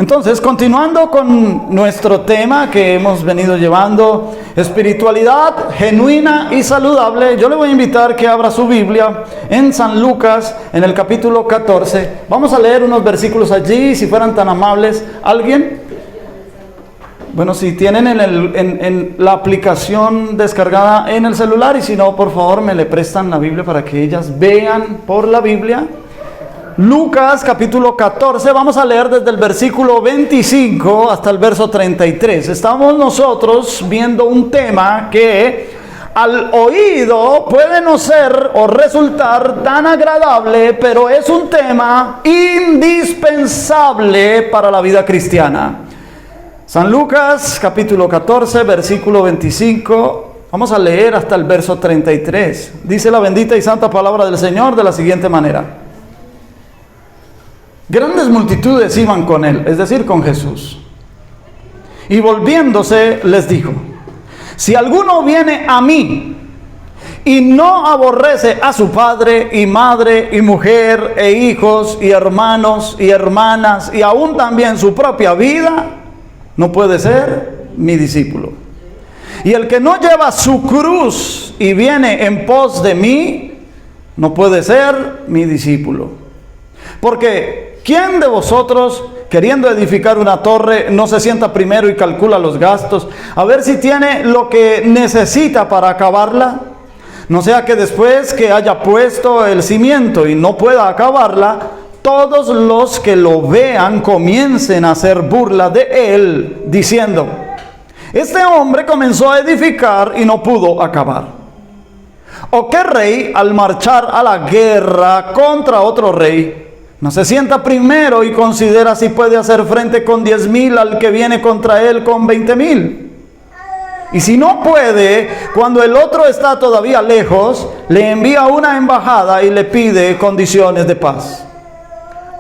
Entonces, continuando con nuestro tema que hemos venido llevando, espiritualidad genuina y saludable, yo le voy a invitar que abra su Biblia en San Lucas, en el capítulo 14. Vamos a leer unos versículos allí, si fueran tan amables. ¿Alguien? Bueno, si tienen en la aplicación descargada en el celular, y si no, por favor, me le prestan la Biblia para que ellas vean por la Biblia. Lucas capítulo 14, vamos a leer desde el versículo 25 hasta el verso 33. Estamos nosotros viendo un tema que al oído puede no ser o resultar tan agradable, pero es un tema indispensable para la vida cristiana. San Lucas capítulo 14, versículo 25, vamos a leer hasta el verso 33. Dice la bendita y santa palabra del Señor de la siguiente manera: grandes multitudes iban con él, es decir, con Jesús. Y volviéndose les dijo: si alguno viene a mí y no aborrece a su padre y madre y mujer e hijos y hermanos y hermanas y aún también su propia vida, no puede ser mi discípulo. Y el que no lleva su cruz y viene en pos de mí, no puede ser mi discípulo. Porque ¿quién de vosotros, queriendo edificar una torre, no se sienta primero y calcula los gastos, a ver si tiene lo que necesita para acabarla? No sea que después que haya puesto el cimiento y no pueda acabarla, todos los que lo vean comiencen a hacer burla de él, diciendo: este hombre comenzó a edificar y no pudo acabar. ¿O qué rey, al marchar a la guerra contra otro rey, no se sienta primero y considera si puede hacer frente con 10,000 al que viene contra él con 20,000? Y si no puede, cuando el otro está todavía lejos, le envía una embajada y le pide condiciones de paz.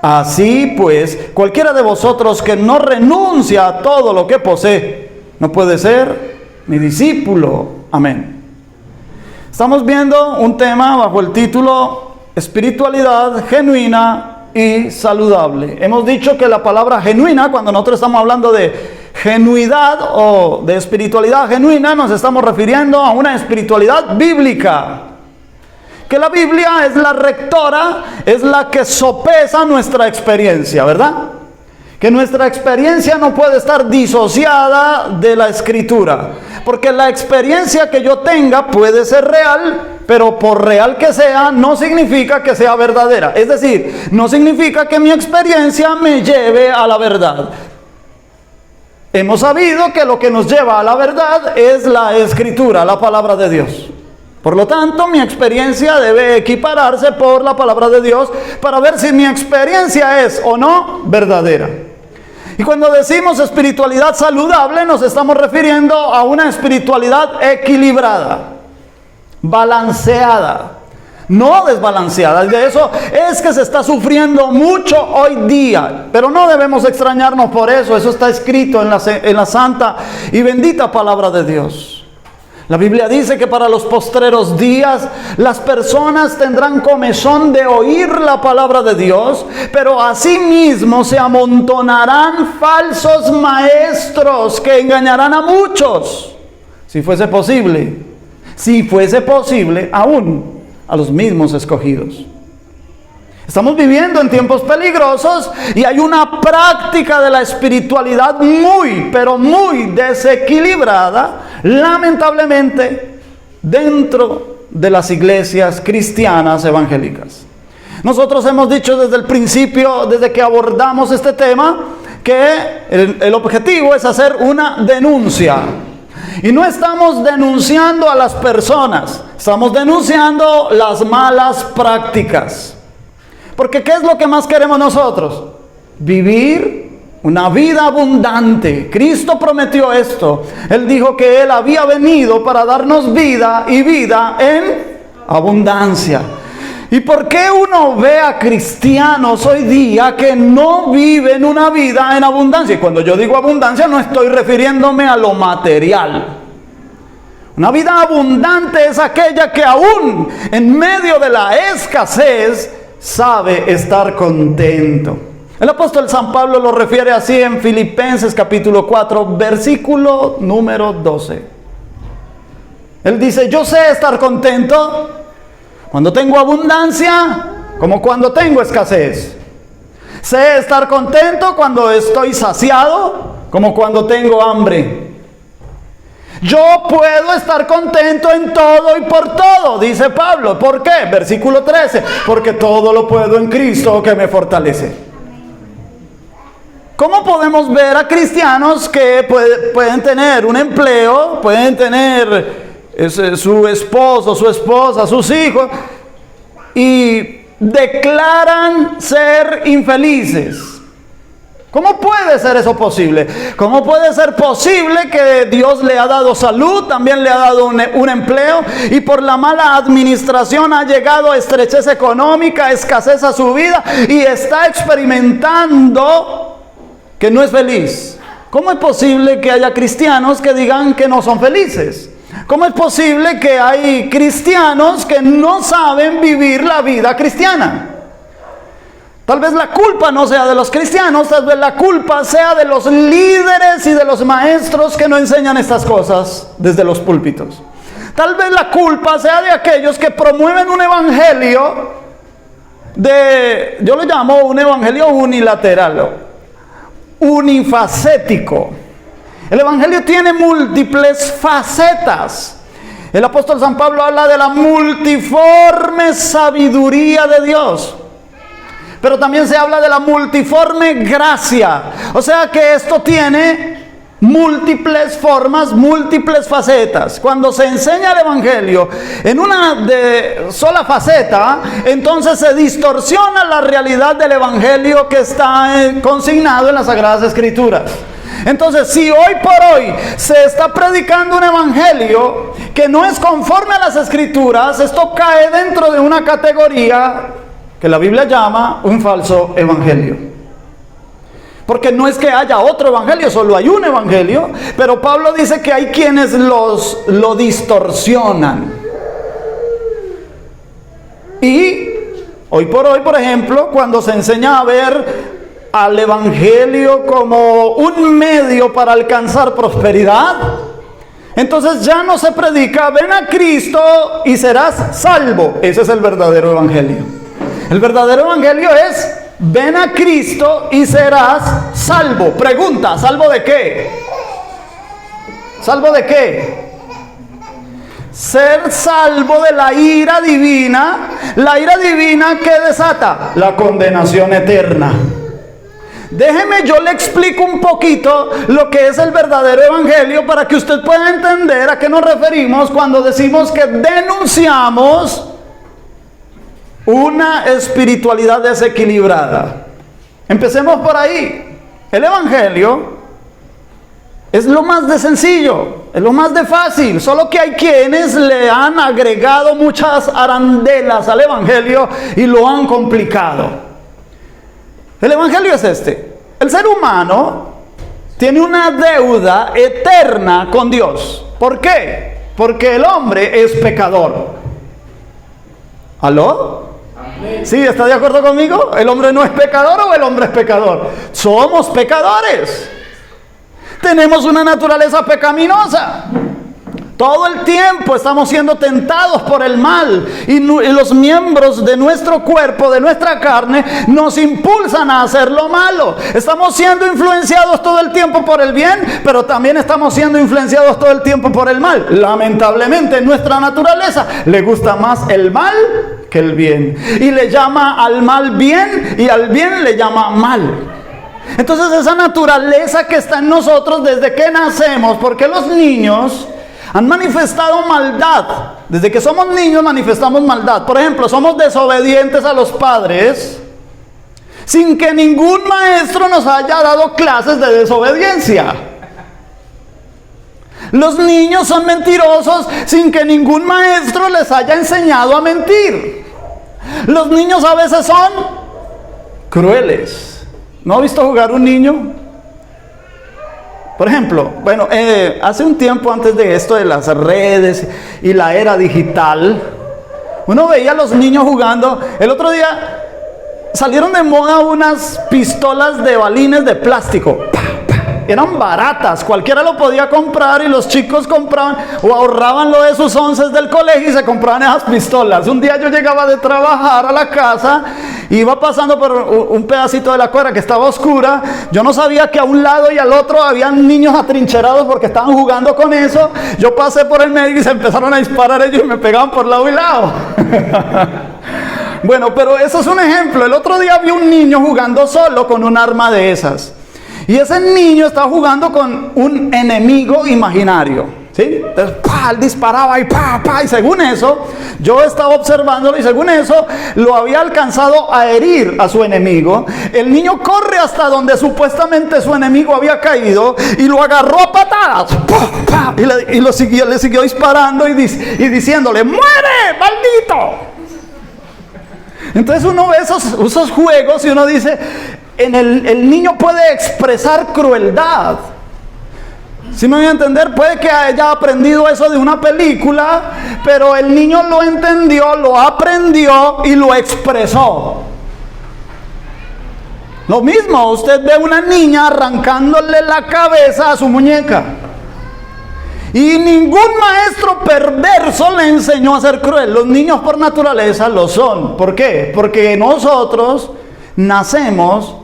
Así pues, cualquiera de vosotros que no renuncia a todo lo que posee, no puede ser mi discípulo. Amén. Estamos viendo un tema bajo el título espiritualidad genuina y saludable. Hemos dicho que la palabra genuina, cuando nosotros estamos hablando de genuidad o de espiritualidad genuina, nos estamos refiriendo a una espiritualidad bíblica. Que la Biblia es la rectora, es la que sopesa nuestra experiencia, ¿verdad? Que nuestra experiencia no puede estar disociada de la Escritura. Porque la experiencia que yo tenga puede ser real, pero por real que sea, no significa que sea verdadera. Es decir, no significa que mi experiencia me lleve a la verdad. Hemos sabido que lo que nos lleva a la verdad es la Escritura, la palabra de Dios. Por lo tanto, mi experiencia debe equipararse por la palabra de Dios para ver si mi experiencia es o no verdadera. Y cuando decimos espiritualidad saludable, nos estamos refiriendo a una espiritualidad equilibrada, balanceada, no desbalanceada. De eso es que se está sufriendo mucho hoy día, pero no debemos extrañarnos por eso. Eso está escrito en la santa y bendita palabra de Dios. La Biblia dice que para los postreros días las personas tendrán comezón de oír la palabra de Dios, pero asimismo se amontonarán falsos maestros que engañarán a muchos, si fuese posible, aún a los mismos escogidos. Estamos viviendo en tiempos peligrosos y hay una práctica de la espiritualidad muy, pero muy desequilibrada, lamentablemente, dentro de las iglesias cristianas evangélicas. Nosotros hemos dicho desde el principio, desde que abordamos este tema, que el objetivo es hacer una denuncia. Y no estamos denunciando a las personas, estamos denunciando las malas prácticas. Porque ¿qué es lo que más queremos nosotros? Vivir una vida abundante. Cristo prometió esto. Él dijo que Él había venido para darnos vida y vida en abundancia. ¿Y por qué uno ve a cristianos hoy día que no viven una vida en abundancia? Y cuando yo digo abundancia no estoy refiriéndome a lo material. Una vida abundante es aquella que aún en medio de la escasez sabe estar contento. El apóstol San Pablo lo refiere así en Filipenses capítulo 4, versículo número 12. Él dice: yo sé estar contento cuando tengo abundancia, como cuando tengo escasez. Sé estar contento cuando estoy saciado, como cuando tengo hambre. Yo puedo estar contento en todo y por todo, dice Pablo. ¿Por qué? Versículo 13. Porque todo lo puedo en Cristo que me fortalece. ¿Cómo podemos ver a cristianos que pueden tener un empleo, pueden tener su esposo, su esposa, sus hijos, y declaran ser infelices? ¿Cómo puede ser eso posible? ¿Cómo puede ser posible que Dios le ha dado salud, también le ha dado un empleo, y por la mala administración ha llegado a estrechez económica, escasez a su vida, y está experimentando que no es feliz? ¿Cómo es posible que haya cristianos que digan que no son felices? ¿Cómo es posible que hay cristianos que no saben vivir la vida cristiana? Tal vez la culpa no sea de los cristianos, tal vez la culpa sea de los líderes y de los maestros que no enseñan estas cosas desde los púlpitos. Tal vez la culpa sea de aquellos que promueven un evangelio yo lo llamo un evangelio unilateral, unifacético. El evangelio tiene múltiples facetas. El apóstol San Pablo habla de la multiforme sabiduría de Dios, pero también se habla de la multiforme gracia. O sea que esto tiene múltiples formas, múltiples facetas. Cuando se enseña el evangelio en una sola faceta, entonces se distorsiona la realidad del evangelio que está consignado en las Sagradas Escrituras. Entonces, si hoy por hoy se está predicando un evangelio que no es conforme a las Escrituras, esto cae dentro de una categoría que la Biblia llama un falso evangelio. Porque no es que haya otro evangelio, solo hay un evangelio, pero Pablo dice que hay quienes lo distorsionan. Y hoy por hoy, por ejemplo, cuando se enseña a ver al evangelio como un medio para alcanzar prosperidad, entonces ya no se predica: ven a Cristo y serás salvo. Ese es el verdadero evangelio. El verdadero evangelio es: ven a Cristo y serás salvo. Pregunta: ¿salvo de qué? ¿Salvo de qué? Ser salvo de la ira divina. La ira divina, ¿qué desata? La condenación eterna. Déjeme, yo le explico un poquito lo que es el verdadero evangelio para que usted pueda entender a qué nos referimos cuando decimos que denunciamos una espiritualidad desequilibrada. Empecemos por ahí. El evangelio es lo más de sencillo, es lo más de fácil, solo que hay quienes le han agregado muchas arandelas al evangelio y lo han complicado. El evangelio es este: el ser humano tiene una deuda eterna con Dios. ¿Por qué? Porque el hombre es pecador. ¿Aló? ¿Sí? ¿Está de acuerdo conmigo? ¿El hombre no es pecador o el hombre es pecador? Somos pecadores. Tenemos una naturaleza pecaminosa. Todo el tiempo estamos siendo tentados por el mal, y los miembros de nuestro cuerpo, de nuestra carne, nos impulsan a hacer lo malo. Estamos siendo influenciados todo el tiempo por el bien, pero también estamos siendo influenciados todo el tiempo por el mal. Lamentablemente, en nuestra naturaleza le gusta más el mal que el bien, y le llama al mal bien y al bien le llama mal. Entonces, esa naturaleza que está en nosotros desde que nacemos, porque los niños han manifestado maldad. Desde que somos niños manifestamos maldad. Por ejemplo, somos desobedientes a los padres sin que ningún maestro nos haya dado clases de desobediencia. Los niños son mentirosos sin que ningún maestro les haya enseñado a mentir. Los niños a veces son crueles. ¿No ha visto jugar un niño? Por ejemplo, bueno, hace un tiempo, antes de esto de las redes y la era digital, uno veía a los niños jugando. El otro día salieron de moda unas pistolas de balines de plástico. Eran baratas, cualquiera lo podía comprar y los chicos compraban o ahorraban lo de sus onces del colegio y se compraban esas pistolas. Un día yo llegaba de trabajar a la casa, iba pasando por un pedacito de la cuadra que estaba oscura. Yo no sabía que a un lado y al otro habían niños atrincherados porque estaban jugando con eso. Yo pasé por el medio y se empezaron a disparar ellos y me pegaban por lado y lado. Bueno, pero eso es un ejemplo. El otro día vi un niño jugando solo con un arma de esas. Y ese niño estaba jugando con un enemigo imaginario, ¿sí? Entonces, él disparaba y y según eso, yo estaba observándolo y según eso, lo había alcanzado a herir a su enemigo. El niño corre hasta donde supuestamente su enemigo había caído y lo agarró a patadas. Y le siguió disparando y diciéndole, ¡muere, maldito! Entonces uno ve esos juegos y uno dice, el niño puede expresar crueldad. ¿Sí me voy a entender? Puede que haya aprendido eso de una película, pero el niño lo entendió, lo aprendió y lo expresó. Lo mismo, usted ve una niña arrancándole la cabeza a su muñeca. Y ningún maestro perverso le enseñó a ser cruel. Los niños por naturaleza lo son. ¿Por qué? Porque nosotros nacemos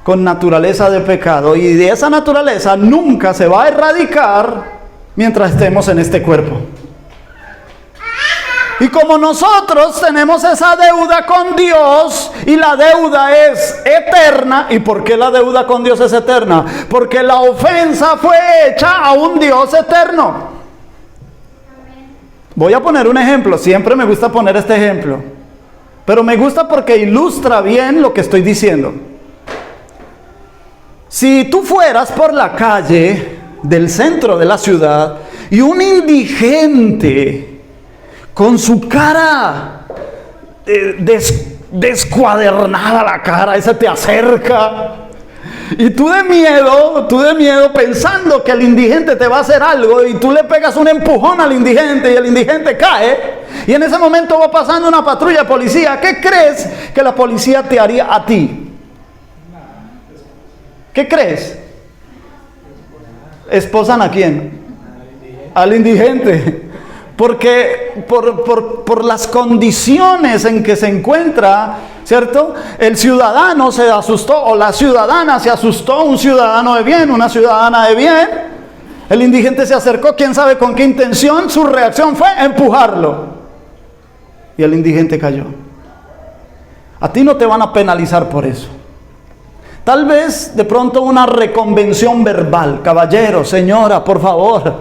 con naturaleza de pecado y de esa naturaleza nunca se va a erradicar mientras estemos en este cuerpo. Y como nosotros tenemos esa deuda con Dios y la deuda es eterna, ¿y por qué la deuda con Dios es eterna? Porque la ofensa fue hecha a un Dios eterno. Voy a poner un ejemplo, siempre me gusta poner este ejemplo, pero me gusta porque ilustra bien lo que estoy diciendo. Si tú fueras por la calle del centro de la ciudad y un indigente con su cara descuadernada la cara, ese te acerca y tú de miedo pensando que el indigente te va a hacer algo y tú le pegas un empujón al indigente y el indigente cae y en ese momento va pasando una patrulla de policía, ¿qué crees que la policía te haría a ti? ¿Qué crees? ¿Esposan a quién? Al indigente. Porque por las condiciones en que se encuentra, ¿cierto? El ciudadano se asustó, o la ciudadana se asustó, un ciudadano de bien, una ciudadana de bien. El indigente se acercó, quién sabe con qué intención, su reacción fue empujarlo. Y el indigente cayó. A ti no te van a penalizar por eso. Tal vez de pronto una reconvención verbal. Caballero, señora, por favor.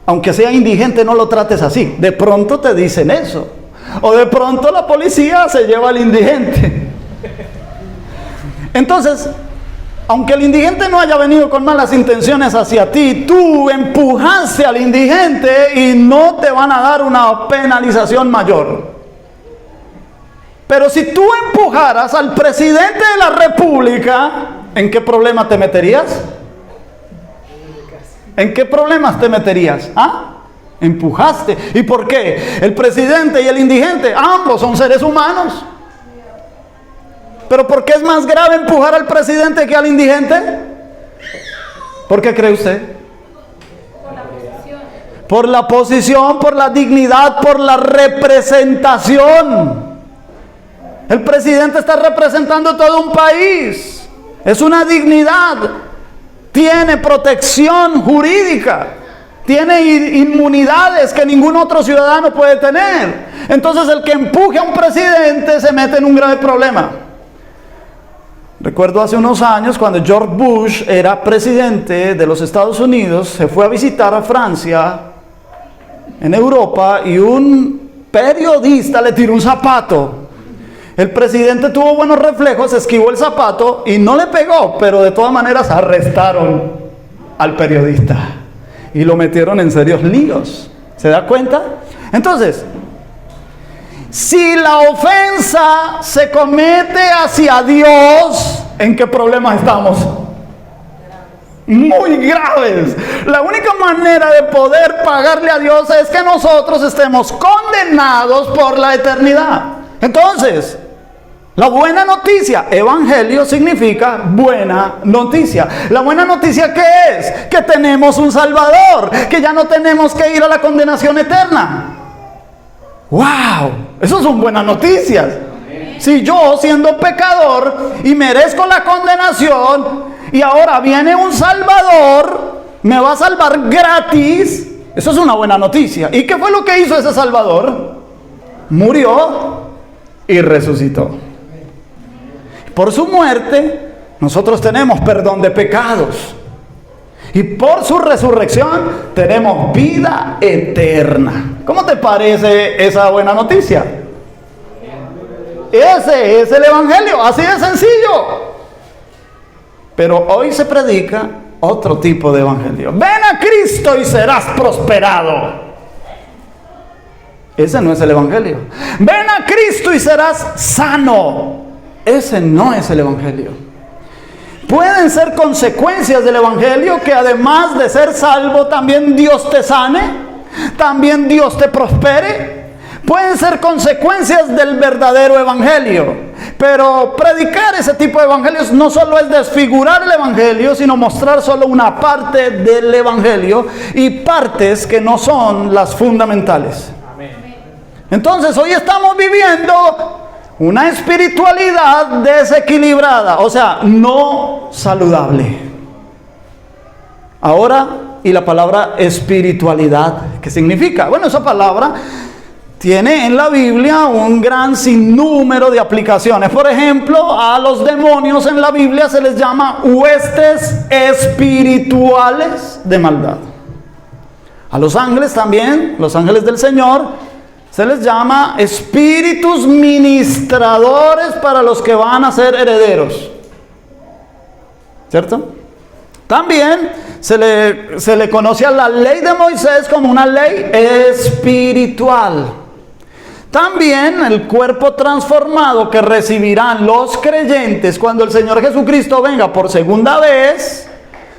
Aunque sea indigente, no lo trates así. De pronto te dicen eso. O de pronto la policía se lleva al indigente. Entonces, aunque el indigente no haya venido con malas intenciones hacia ti, tú empujaste al indigente y no te van a dar una penalización mayor. Pero si tú empujaras al presidente de la República, ¿en qué problema te meterías? ¿En qué problemas te meterías? ¿Ah? Empujaste. ¿Y por qué? El presidente y el indigente, ambos son seres humanos. ¿Pero por qué es más grave empujar al presidente que al indigente? ¿Por qué cree usted? Por la posición, por la dignidad, por la representación. El presidente está representando todo un país. Es una dignidad. Tiene protección jurídica. Tiene inmunidades que ningún otro ciudadano puede tener. Entonces el que empuje a un presidente se mete en un grave problema. Recuerdo hace unos años cuando George Bush era presidente de los Estados Unidos, se fue a visitar a Francia, en Europa, y un periodista le tiró un zapato. El presidente tuvo buenos reflejos, esquivó el zapato y no le pegó, pero de todas maneras arrestaron al periodista y lo metieron en serios líos. ¿Se da cuenta? Entonces, si la ofensa se comete hacia Dios, ¿en qué problemas estamos? Muy graves. La única manera de poder pagarle a Dios es que nosotros estemos condenados por la eternidad. Entonces, la buena noticia, evangelio significa buena noticia. ¿La buena noticia qué es? Que tenemos un Salvador, que ya no tenemos que ir a la condenación eterna. ¡Wow! Eso son buenas noticias. Si yo, siendo pecador y merezco la condenación, y ahora viene un Salvador, me va a salvar gratis, eso es una buena noticia. ¿Y qué fue lo que hizo ese Salvador? Murió y resucitó. Por su muerte, nosotros tenemos perdón de pecados. Y por su resurrección, tenemos vida eterna. ¿Cómo te parece esa buena noticia? Ese es el evangelio, así de sencillo. Pero hoy se predica otro tipo de evangelio. Ven a Cristo y serás prosperado. Ese no es el evangelio. Ven a Cristo y serás sano. Ese no es el evangelio. Pueden ser consecuencias del evangelio que además de ser salvo, también Dios te sane, también Dios te prospere. Pueden ser consecuencias del verdadero evangelio. Pero predicar ese tipo de evangelios no solo es desfigurar el evangelio, sino mostrar solo una parte del evangelio y partes que no son las fundamentales. Entonces hoy estamos viviendo una espiritualidad desequilibrada, o sea, no saludable. Ahora, y la palabra espiritualidad, ¿qué significa? Bueno, esa palabra tiene en la Biblia un gran sinnúmero de aplicaciones. Por ejemplo, a los demonios en la Biblia se les llama huestes espirituales de maldad. A los ángeles también, los ángeles del Señor, se les llama espíritus ministradores para los que van a ser herederos. ¿Cierto? También se le conoce a la ley de Moisés como una ley espiritual. También el cuerpo transformado que recibirán los creyentes cuando el Señor Jesucristo venga por segunda vez,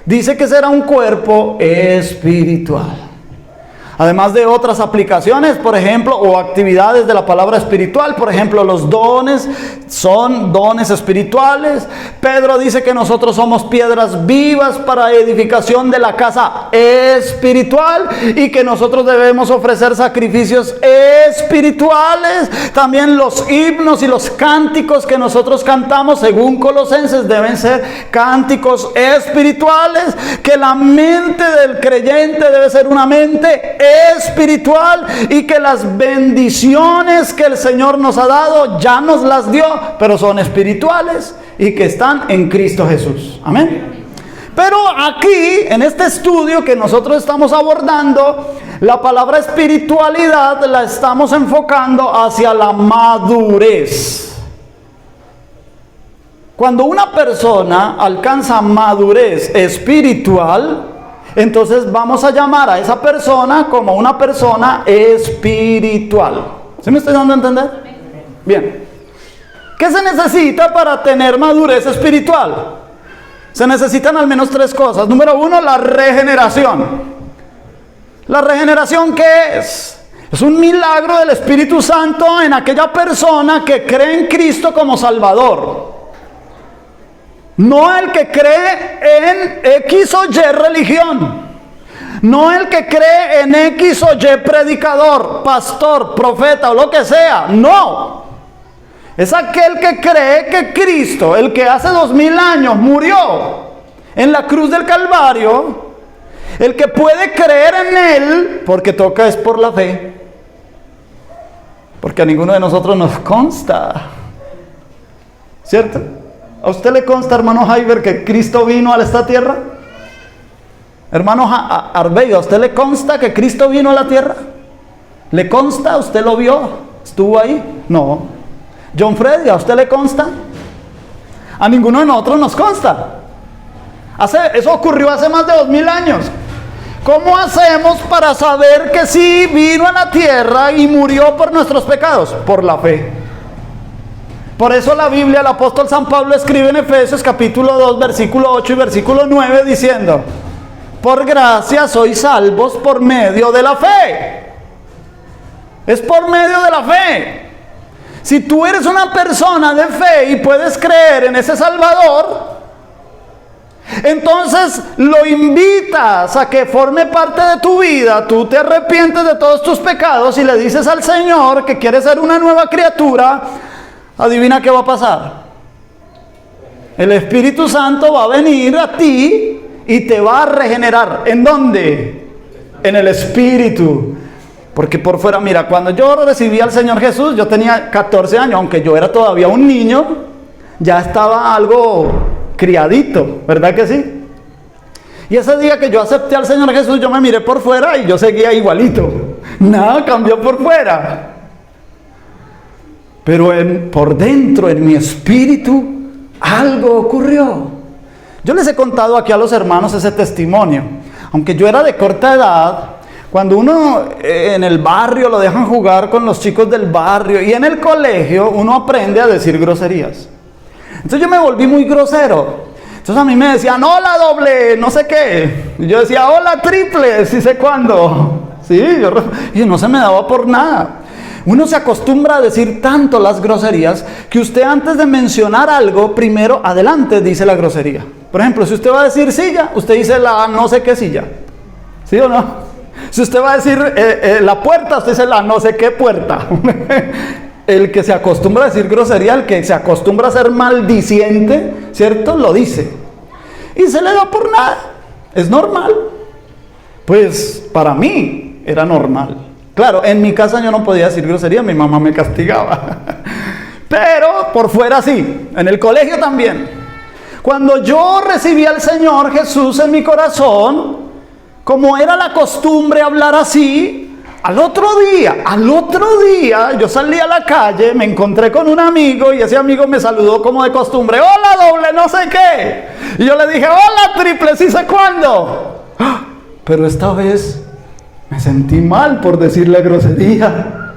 dice que será un cuerpo espiritual. Además de otras aplicaciones, por ejemplo, o actividades de la palabra espiritual, por ejemplo, los dones son dones espirituales. Pedro dice que nosotros somos piedras vivas para edificación de la casa espiritual y que nosotros debemos ofrecer sacrificios espirituales. También los himnos y los cánticos que nosotros cantamos, según Colosenses, deben ser cánticos espirituales, que la mente del creyente debe ser una mente espiritual y que las bendiciones que el Señor nos ha dado ya nos las dio, pero son espirituales y que están en Cristo Jesús. Amén. Pero aquí, en este estudio que nosotros estamos abordando, la palabra espiritualidad la estamos enfocando hacia la madurez. Cuando una persona alcanza madurez espiritual, entonces vamos a llamar a esa persona como una persona espiritual. ¿Sí me estoy dando a entender? Bien. ¿Qué se necesita para tener madurez espiritual? Se necesitan al menos tres cosas. Número uno, la regeneración. ¿La regeneración qué es? Es un milagro del Espíritu Santo en aquella persona que cree en Cristo como Salvador. No el que cree en X o Y religión. No el que cree en X o Y predicador, pastor, profeta o lo que sea. No. Es aquel que cree que Cristo, el que hace 2000 años murió en la cruz del Calvario, el que puede creer en Él, porque toca es por la fe. Porque a ninguno de nosotros nos consta. ¿Cierto? ¿A usted le consta, hermano Jaiber, que Cristo vino a esta tierra? Hermano Arbeida, ¿a usted le consta que Cristo vino a la tierra? ¿Le consta? ¿Usted lo vio? ¿Estuvo ahí? No. John Freddy, ¿a usted le consta? A ninguno de nosotros nos consta. Eso ocurrió hace más de 2000 años. ¿Cómo hacemos para saber que sí vino a la tierra y murió por nuestros pecados? Por la fe. Por eso la Biblia, el apóstol San Pablo escribe en Efesios capítulo 2, versículo 8 y versículo 9 diciendo: por gracia sois salvos por medio de la fe. Es por medio de la fe. Si tú eres una persona de fe y puedes creer en ese Salvador, entonces lo invitas a que forme parte de tu vida. Tú te arrepientes de todos tus pecados y le dices al Señor que quieres ser una nueva criatura. Adivina qué va a pasar. El Espíritu Santo va a venir a ti y te va a regenerar. ¿En dónde? En el Espíritu. Porque por fuera, mira, cuando yo recibí al Señor Jesús, yo tenía 14 años, aunque yo era todavía un niño, ya estaba algo criadito, ¿verdad que sí? Y ese día que yo acepté al Señor Jesús, yo me miré por fuera y yo seguía igualito. Nada cambió por fuera. Pero por dentro, en mi espíritu, algo ocurrió. Yo les he contado aquí a los hermanos ese testimonio. Aunque yo era de corta edad, cuando uno en el barrio lo dejan jugar con los chicos del barrio y en el colegio uno aprende a decir groserías. Entonces yo me volví muy grosero. Entonces a mí me decían, hola doble, no sé qué. Y yo decía, hola triple, sí sé cuándo. Sí, y no se me daba por nada. Uno se acostumbra a decir tanto las groserías que usted antes de mencionar algo, primero adelante dice la grosería. Por ejemplo, si usted va a decir silla, usted dice la no sé qué silla. ¿Sí o no? Si usted va a decir la puerta, usted dice la no sé qué puerta. El que se acostumbra a decir grosería, el que se acostumbra a ser maldiciente, ¿cierto? Lo dice. Y se le da por nada. Es normal. Pues para mí era normal. Claro, en mi casa yo no podía decir grosería, mi mamá me castigaba. Pero por fuera sí, en el colegio también. Cuando yo recibí al Señor Jesús en mi corazón, como era la costumbre hablar así, al otro día yo salí a la calle, me encontré con un amigo y ese amigo me saludó como de costumbre. Hola doble, no sé qué. Y yo le dije, hola triple, sí sé cuándo. Pero esta vez me sentí mal por decirle grosería.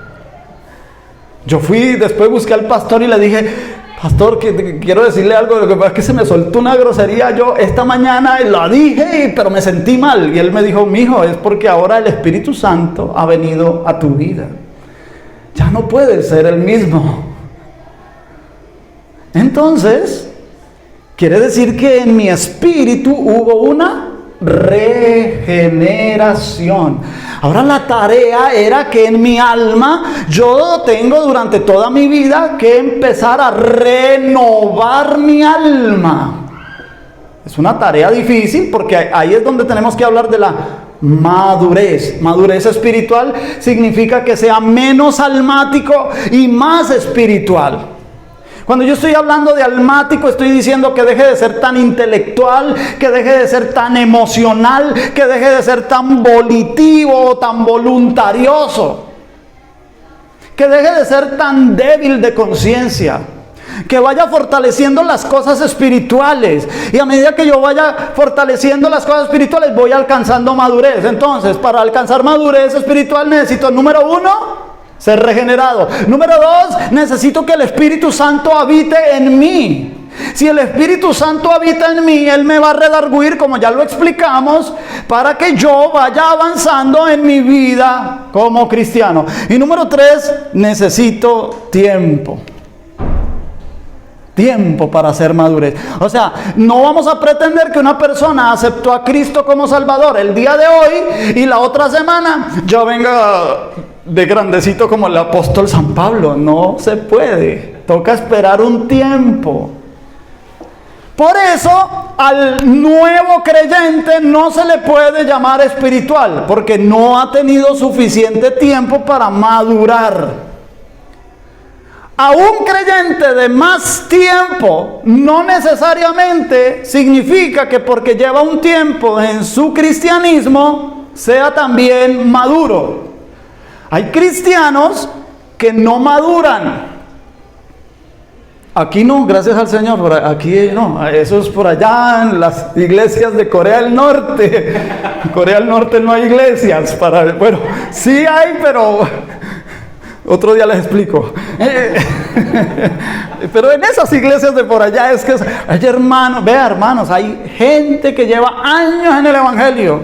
Yo fui, después busqué al pastor y le dije, pastor, que quiero decirle algo, lo que pasa es que se me soltó una grosería yo esta mañana y la dije, pero me sentí mal. Y él me dijo, mijo, es porque ahora el Espíritu Santo ha venido a tu vida. Ya no puedes ser el mismo. Entonces, quiere decir que en mi espíritu hubo una regeneración. Ahora la tarea era que en mi alma yo tengo durante toda mi vida que empezar a renovar mi alma. Es una tarea difícil porque ahí es donde tenemos que hablar de la madurez. Madurez espiritual significa que sea menos almático y más espiritual. Cuando yo estoy hablando de almático, estoy diciendo que deje de ser tan intelectual, que deje de ser tan emocional, que deje de ser tan volitivo, tan voluntarioso, que deje de ser tan débil de conciencia, que vaya fortaleciendo las cosas espirituales. Y a medida que yo vaya fortaleciendo las cosas espirituales, voy alcanzando madurez. Entonces, para alcanzar madurez espiritual necesito, número 1, ser regenerado. Número 2, necesito que el Espíritu Santo habite en mí. Si el Espíritu Santo habita en mí, Él me va a redarguir, como ya lo explicamos, para que yo vaya avanzando en mi vida como cristiano. Y número 3, necesito tiempo. Tiempo para hacer madurez. O sea, no vamos a pretender que una persona aceptó a Cristo como Salvador el día de hoy y la otra semana yo venga de grandecito como el apóstol San Pablo. No se puede. Toca esperar un tiempo. Por eso al nuevo creyente no se le puede llamar espiritual, porque no ha tenido suficiente tiempo para madurar. A un creyente de más tiempo no necesariamente significa que porque lleva un tiempo en su cristianismo sea también maduro. Hay cristianos que no maduran. Aquí no, gracias al Señor, aquí no, eso es por allá en las iglesias de Corea del Norte. En Corea del Norte no hay iglesias bueno, sí hay, pero otro día les explico. Pero en esas iglesias de por allá es que hay hermanos, vea hermanos, hay gente que lleva años en el evangelio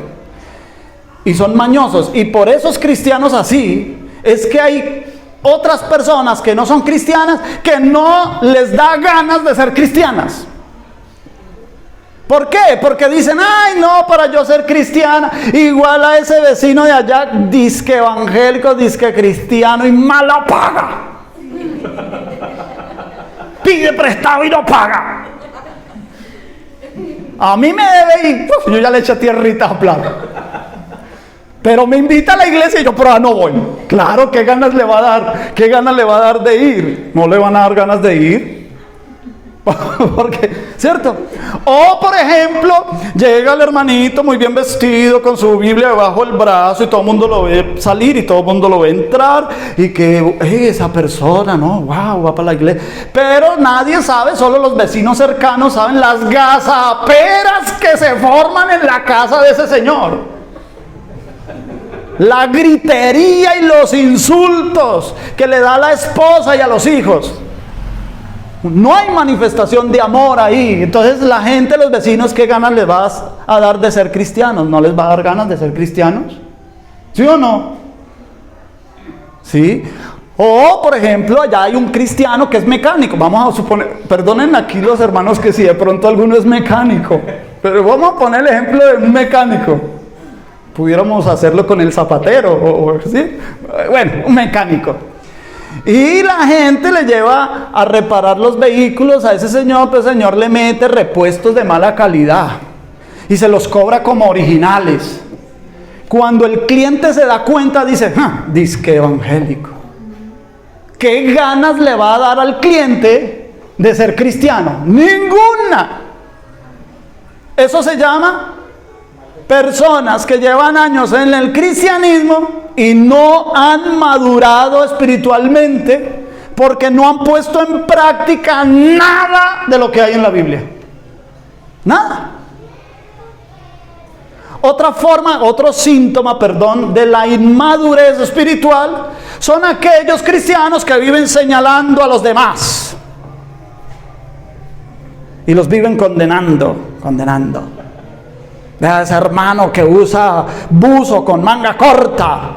y son mañosos. Y por esos cristianos así es que hay otras personas que no son cristianas que no les da ganas de ser cristianas. ¿Por qué? Porque dicen, ay no, para yo ser cristiana, igual a ese vecino de allá, disque evangélico, disque cristiano y malo paga. Pide prestado y no paga. A mí me debe ir, yo ya le eché tierrita a plata. Pero me invita a la iglesia y yo por ahí no voy. Claro, ¿qué ganas le va a dar? ¿Qué ganas le va a dar de ir? No le van a dar ganas de ir. Porque, ¿cierto? O por ejemplo, llega el hermanito muy bien vestido con su Biblia debajo del brazo y todo el mundo lo ve salir y todo el mundo lo ve entrar y que esa persona, no, wow, va para la iglesia. Pero nadie sabe, solo los vecinos cercanos saben las gazaperas que se forman en la casa de ese señor. La gritería y los insultos que le da a la esposa y a los hijos. No hay manifestación de amor ahí. Entonces la gente, los vecinos, ¿qué ganas les vas a dar de ser cristianos? ¿No les va a dar ganas de ser cristianos? ¿Sí o no? ¿Sí? O, por ejemplo, allá hay un cristiano que es mecánico. Vamos a suponer, perdonen aquí los hermanos que si de pronto alguno es mecánico, pero vamos a poner el ejemplo de un mecánico. Pudiéramos hacerlo con el zapatero, ¿sí? Bueno, un mecánico. Y la gente le lleva a reparar los vehículos a ese señor, pero el señor le mete repuestos de mala calidad y se los cobra como originales. Cuando el cliente se da cuenta, dice, disque evangélico. ¿Qué ganas le va a dar al cliente de ser cristiano? Ninguna. Eso se llama personas que llevan años en el cristianismo y no han madurado espiritualmente porque no han puesto en práctica nada de lo que hay en la Biblia. Nada. Otro síntoma, de la inmadurez espiritual son aquellos cristianos que viven señalando a los demás y los viven condenando. Vea ese hermano que usa buzo con manga corta.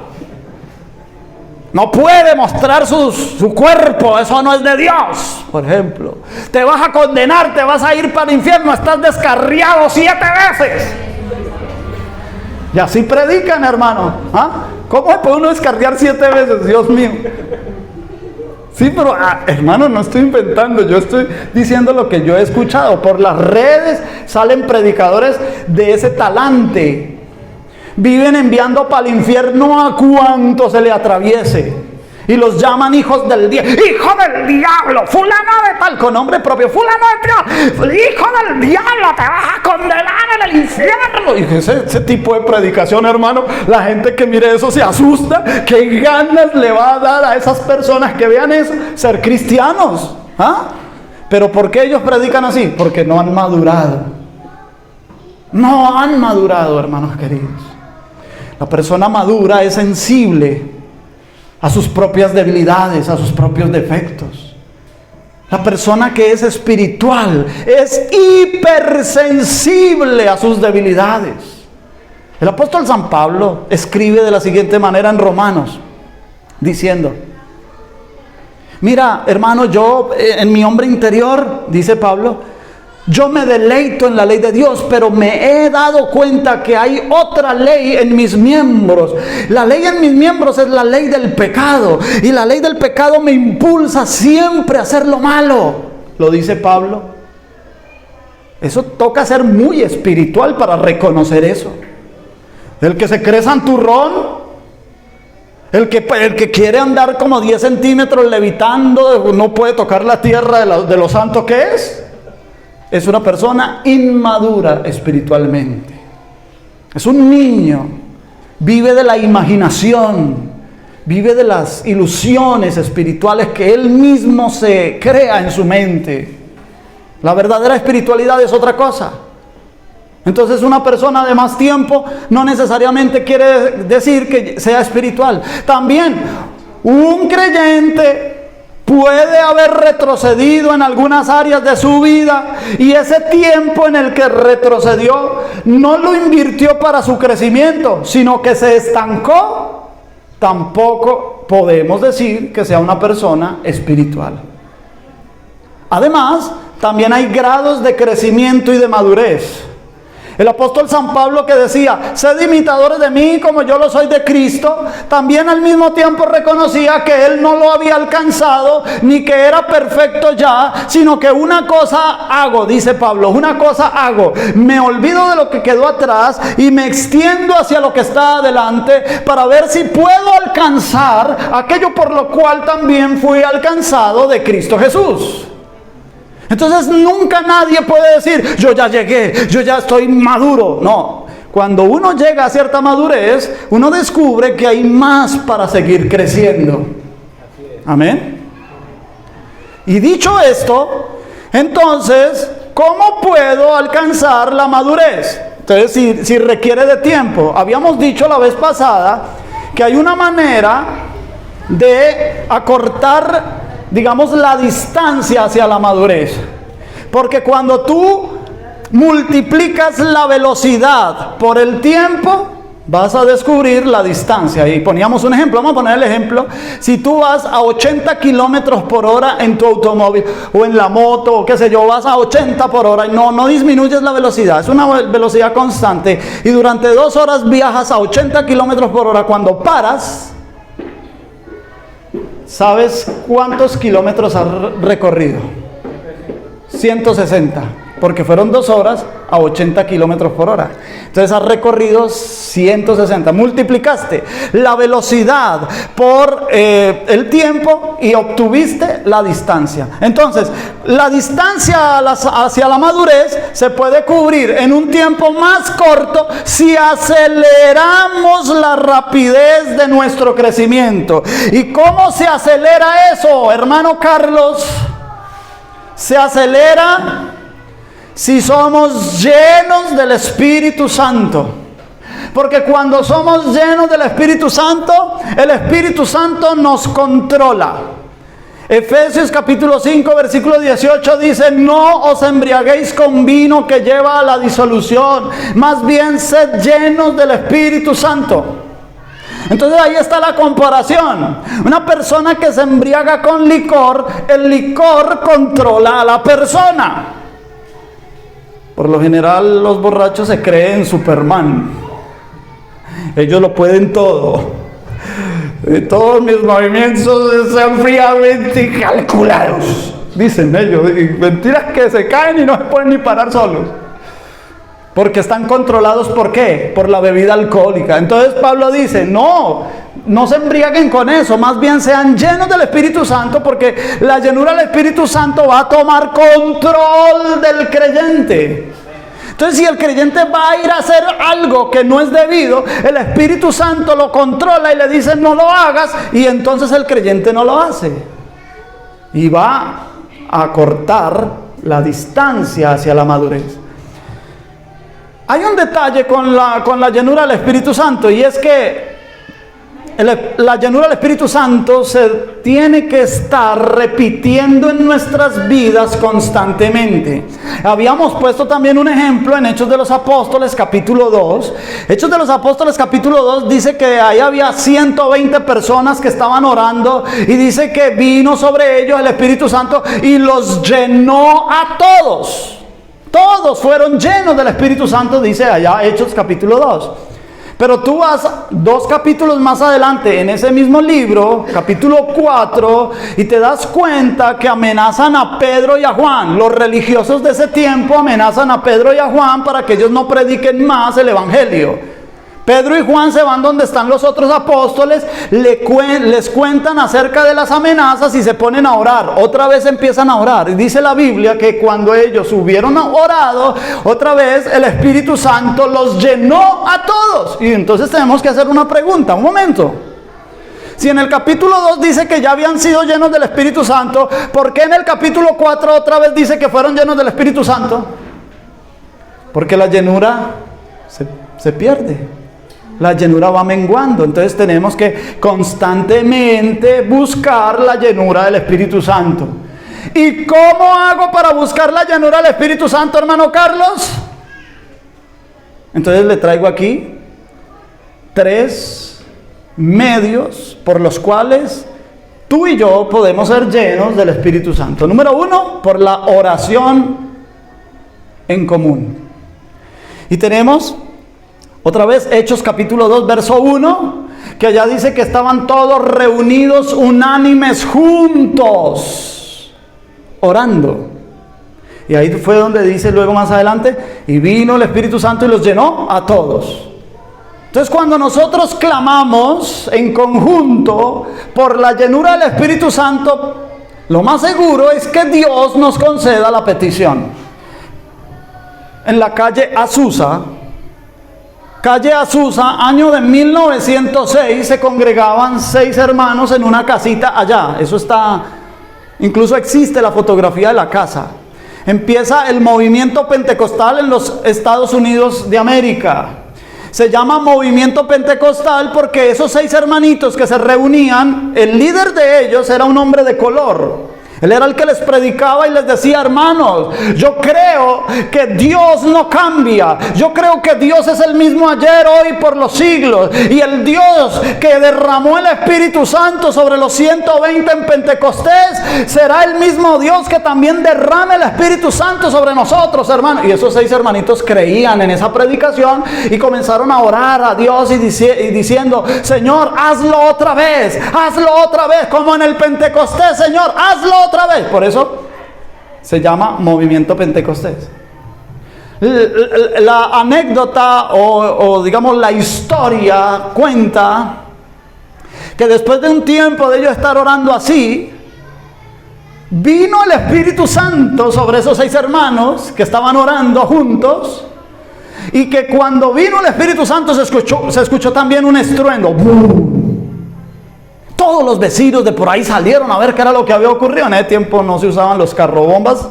No puede mostrar su cuerpo, eso no es de Dios, por ejemplo. Te vas a condenar, te vas a ir para el infierno, estás descarriado 7 veces. Y así predican, hermano. ¿Cómo se puede uno descarriar 7 veces? Dios mío. Sí, pero hermano, no estoy inventando, yo estoy diciendo lo que yo he escuchado. Por las redes salen predicadores de ese talante. Viven enviando para el infierno a cuanto se le atraviese. Y los llaman hijos del diablo. ¡Hijo del diablo! ¡Fulano de tal! Con nombre propio. ¡Fulano de tal! ¡Hijo del diablo! ¡Te vas a condenar en el infierno! Y ese tipo de predicación, hermano, la gente que mire eso se asusta. ¿Qué ganas le va a dar a esas personas que vean eso? Ser cristianos. ¿Pero por qué ellos predican así? Porque no han madurado. No han madurado, hermanos queridos. La persona madura es sensible a sus propias debilidades, a sus propios defectos. La persona que es espiritual es hipersensible a sus debilidades. El apóstol San Pablo escribe de la siguiente manera en Romanos, diciendo: mira, hermano, yo en mi hombre interior, dice Pablo, yo me deleito en la ley de Dios, pero me he dado cuenta que hay otra ley en mis miembros. La ley en mis miembros es la ley del pecado, y la ley del pecado me impulsa siempre a hacer lo malo. Lo dice Pablo. Eso toca ser muy espiritual para reconocer eso. El que se cree santurrón, el que quiere andar como 10 centímetros levitando, no puede tocar la tierra de lo santo que es una persona inmadura espiritualmente. Es un niño. Vive de la imaginación. Vive de las ilusiones espirituales que él mismo se crea en su mente. La verdadera espiritualidad es otra cosa. Entonces una persona de más tiempo no necesariamente quiere decir que sea espiritual. También un creyente puede haber retrocedido en algunas áreas de su vida, y ese tiempo en el que retrocedió no lo invirtió para su crecimiento, sino que se estancó tampoco podemos decir que sea una persona espiritual. Además, también hay grados de crecimiento y de madurez. El apóstol San Pablo, que decía, sed imitadores de mí como yo lo soy de Cristo, también al mismo tiempo reconocía que él no lo había alcanzado, ni que era perfecto ya, sino que una cosa hago, dice Pablo, una cosa hago, me olvido de lo que quedó atrás y me extiendo hacia lo que está adelante para ver si puedo alcanzar aquello por lo cual también fui alcanzado de Cristo Jesús. Entonces nunca nadie puede decir, yo ya llegué, yo ya estoy maduro. No, cuando uno llega a cierta madurez, uno descubre que hay más para seguir creciendo. Amén. Y dicho esto, entonces, ¿cómo puedo alcanzar la madurez? Entonces, si requiere de tiempo. Habíamos dicho la vez pasada que hay una manera de acortar, digamos, la distancia hacia la madurez. Porque cuando tú multiplicas la velocidad por el tiempo, vas a descubrir la distancia. Y poníamos un ejemplo, vamos a poner el ejemplo. Si tú vas a 80 kilómetros por hora en tu automóvil o en la moto, o qué sé yo, vas a 80 por hora y no disminuyes la velocidad, es una velocidad constante, y durante 2 horas viajas a 80 kilómetros por hora, cuando paras, ¿sabes cuántos kilómetros has recorrido? 160, porque fueron 2 horas a 80 kilómetros por hora. Entonces has recorrido 160, multiplicaste la velocidad por el tiempo y obtuviste la distancia. Entonces, la distancia hacia la madurez se puede cubrir en un tiempo más corto si aceleramos la rapidez de nuestro crecimiento. ¿Y cómo se acelera eso, hermano Carlos? Se acelera si somos llenos del Espíritu Santo. Porque cuando somos llenos del Espíritu Santo, el Espíritu Santo nos controla. Efesios capítulo 5 versículo 18 dice, no os embriaguéis con vino que lleva a la disolución, más bien sed llenos del Espíritu Santo. Entonces ahí está la comparación. Una persona que se embriaga con licor, el licor controla a la persona. Por lo general los borrachos se creen Superman. Ellos lo pueden todo. Todos mis movimientos sean fríamente calculados, dicen ellos. Y mentiras que se caen y no se pueden ni parar solos. Porque están controlados, ¿por qué? Por la bebida alcohólica. Entonces Pablo dice, no se embriaguen con eso, más bien sean llenos del Espíritu Santo, porque la llenura del Espíritu Santo va a tomar control del creyente. Entonces, si el creyente va a ir a hacer algo que no es debido, el Espíritu Santo lo controla y le dice, no lo hagas, y entonces el creyente no lo hace. Y va a cortar la distancia hacia la madurez. Hay un detalle con la llenura del Espíritu Santo, y es que la llenura del Espíritu Santo se tiene que estar repitiendo en nuestras vidas constantemente. Habíamos puesto también un ejemplo en Hechos de los Apóstoles capítulo 2. Hechos de los Apóstoles capítulo 2 dice que ahí había 120 personas que estaban orando, y dice que vino sobre ellos el Espíritu Santo y los llenó a todos. Todos fueron llenos del Espíritu Santo, dice allá Hechos capítulo 2. Pero tú vas 2 capítulos más adelante en ese mismo libro, capítulo 4, y te das cuenta que amenazan a Pedro y a Juan. Los religiosos de ese tiempo amenazan a Pedro y a Juan para que ellos no prediquen más el Evangelio. Pedro y Juan se van donde están los otros apóstoles, les cuentan acerca de las amenazas y se ponen a orar. Otra vez empiezan a orar. Y dice la Biblia que cuando ellos hubieron orado, otra vez el Espíritu Santo los llenó a todos. Y entonces tenemos que hacer una pregunta. Un momento. Si en el capítulo 2 dice que ya habían sido llenos del Espíritu Santo, ¿por qué en el capítulo 4 otra vez dice que fueron llenos del Espíritu Santo? Porque la llenura se pierde. La llenura va menguando. Entonces tenemos que constantemente buscar la llenura del Espíritu Santo. ¿Y cómo hago para buscar la llenura del Espíritu Santo, hermano Carlos? Entonces le traigo aquí 3 medios por los cuales tú y yo podemos ser llenos del Espíritu Santo. Número 1, por la oración en común. Y tenemos otra vez Hechos capítulo 2, verso 1, que allá dice que estaban todos reunidos unánimes juntos, orando. Y ahí fue donde dice luego más adelante, y vino el Espíritu Santo y los llenó a todos. Entonces, cuando nosotros clamamos en conjunto por la llenura del Espíritu Santo, lo más seguro es que Dios nos conceda la petición. En la calle Azusa, año de 1906, se congregaban 6 hermanos en una casita allá. Eso está, incluso existe la fotografía de la casa. Empieza el movimiento pentecostal en los Estados Unidos de América. Se llama movimiento pentecostal porque esos 6 hermanitos que se reunían, el líder de ellos era un hombre de color. Él era el que les predicaba y les decía: hermanos, yo creo que Dios no cambia. Yo creo que Dios es el mismo ayer, hoy, por los siglos. Y el Dios que derramó el Espíritu Santo sobre los 120 en Pentecostés será el mismo Dios que también derrame el Espíritu Santo sobre nosotros, hermanos. Y esos 6 hermanitos creían en esa predicación y comenzaron a orar a Dios y diciendo: Señor, hazlo otra vez, como en el Pentecostés, Señor, hazlo otra vez. Por eso se llama movimiento pentecostés. La anécdota o digamos la historia cuenta que después de un tiempo de ellos estar orando así, vino el Espíritu Santo sobre esos 6 hermanos que estaban orando juntos, y que cuando vino el Espíritu Santo se escuchó también un estruendo. ¡Bum! Todos los vecinos de por ahí salieron a ver qué era lo que había ocurrido. En ese tiempo no se usaban los carrobombas.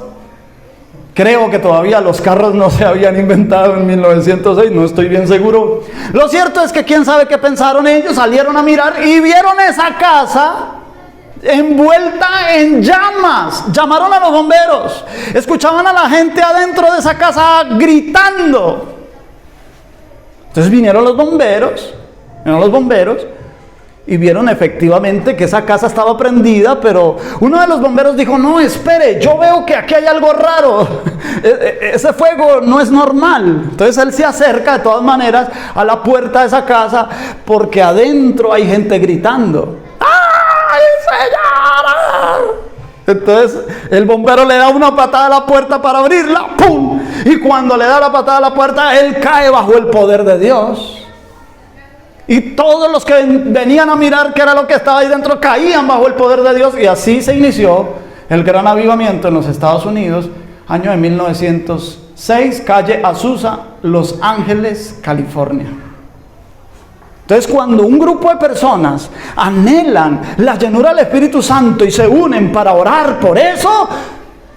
Creo que todavía los carros no se habían inventado en 1906, no estoy bien seguro. Lo cierto es que quién sabe qué pensaron ellos. Salieron a mirar y vieron esa casa envuelta en llamas. Llamaron a los bomberos. Escuchaban a la gente adentro de esa casa gritando. Entonces vinieron los bomberos y vieron efectivamente que esa casa estaba prendida, pero uno de los bomberos dijo: no, espere, yo veo que aquí hay algo raro, ese fuego no es normal. Entonces él se acerca de todas maneras a la puerta de esa casa, porque adentro hay gente gritando: ¡ay, señora! Entonces el bombero le da una patada a la puerta para abrirla, ¡pum! Y cuando le da la patada a la puerta, él cae bajo el poder de Dios. Y todos los que venían a mirar qué era lo que estaba ahí dentro caían bajo el poder de Dios. Y así se inició el gran avivamiento en los Estados Unidos, año de 1906, calle Azusa, Los Ángeles, California. Entonces, cuando un grupo de personas anhelan la llenura del Espíritu Santo y se unen para orar por eso,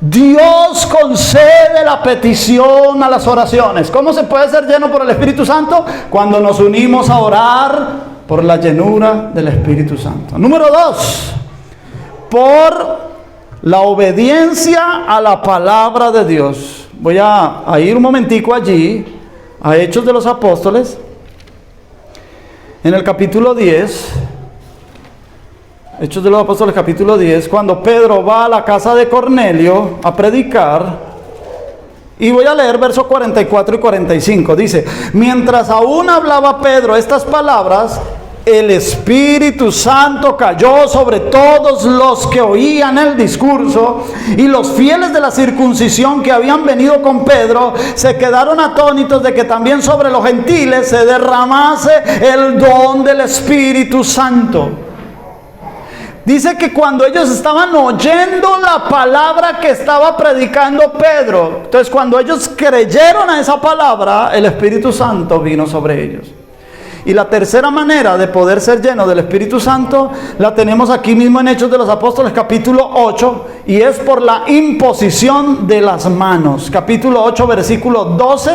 Dios concede la petición a las oraciones. ¿Cómo se puede ser lleno por el Espíritu Santo? Cuando nos unimos a orar por la llenura del Espíritu Santo. Número 2, por la obediencia a la palabra de Dios. Voy a ir un momentico allí, a Hechos de los Apóstoles, en el capítulo 10. Hechos de los Apóstoles, capítulo 10, cuando Pedro va a la casa de Cornelio a predicar, y voy a leer versos 44 y 45. Dice: mientras aún hablaba Pedro estas palabras, el Espíritu Santo cayó sobre todos los que oían el discurso, y los fieles de la circuncisión que habían venido con Pedro se quedaron atónitos de que también sobre los gentiles se derramase el don del Espíritu Santo. Dice que cuando ellos estaban oyendo la palabra que estaba predicando Pedro, entonces cuando ellos creyeron a esa palabra, el Espíritu Santo vino sobre ellos. Y la tercera manera de poder ser lleno del Espíritu Santo la tenemos aquí mismo en Hechos de los Apóstoles, capítulo 8, y es por la imposición de las manos. Capítulo 8, versículo 12.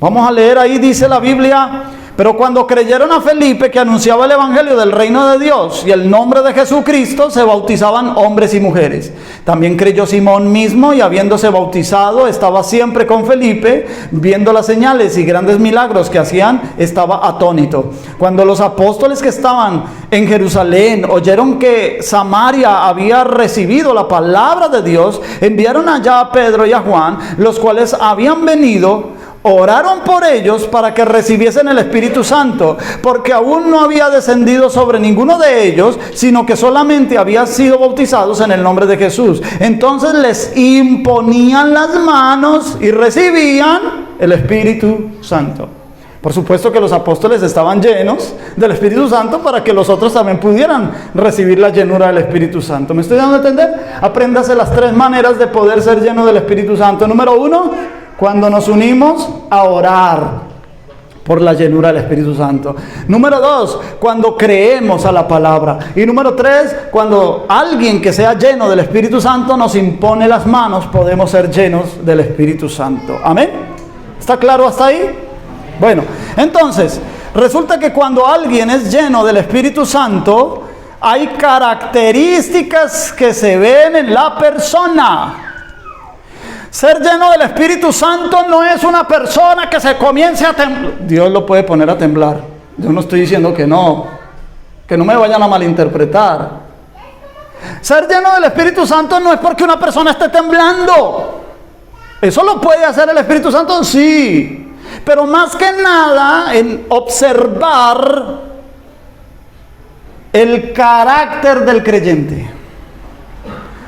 Vamos a leer ahí, dice la Biblia: Pero cuando creyeron a Felipe, que anunciaba el evangelio del reino de Dios y el nombre de Jesucristo, se bautizaban hombres y mujeres. También creyó Simón mismo, y habiéndose bautizado, estaba siempre con Felipe, viendo las señales y grandes milagros que hacían, estaba atónito. Cuando los apóstoles que estaban en Jerusalén oyeron que Samaria había recibido la palabra de Dios, enviaron allá a Pedro y a Juan, los cuales habían venido. Oraron por ellos para que recibiesen el Espíritu Santo, porque aún no había descendido sobre ninguno de ellos, sino que solamente habían sido bautizados en el nombre de Jesús. Entonces les imponían las manos y recibían el Espíritu Santo. Por supuesto que los apóstoles estaban llenos del Espíritu Santo para que los otros también pudieran recibir la llenura del Espíritu Santo. ¿Me estoy dando a entender? Apréndase las 3 maneras de poder ser lleno del Espíritu Santo. Número 1, cuando nos unimos a orar por la llenura del Espíritu Santo. Número 2, cuando creemos a la palabra. Y número 3, cuando alguien que sea lleno del Espíritu Santo nos impone las manos, podemos ser llenos del Espíritu Santo. ¿Amén? ¿Está claro hasta ahí? Bueno, entonces, resulta que cuando alguien es lleno del Espíritu Santo, hay características que se ven en la persona. Ser lleno del Espíritu Santo no es una persona que se comience a temblar. Dios lo puede poner a temblar. Yo no estoy diciendo que no me vayan a malinterpretar. Ser lleno del Espíritu Santo no es porque una persona esté temblando. ¿Eso lo puede hacer el Espíritu Santo? Sí. Pero más que nada en observar el carácter del creyente.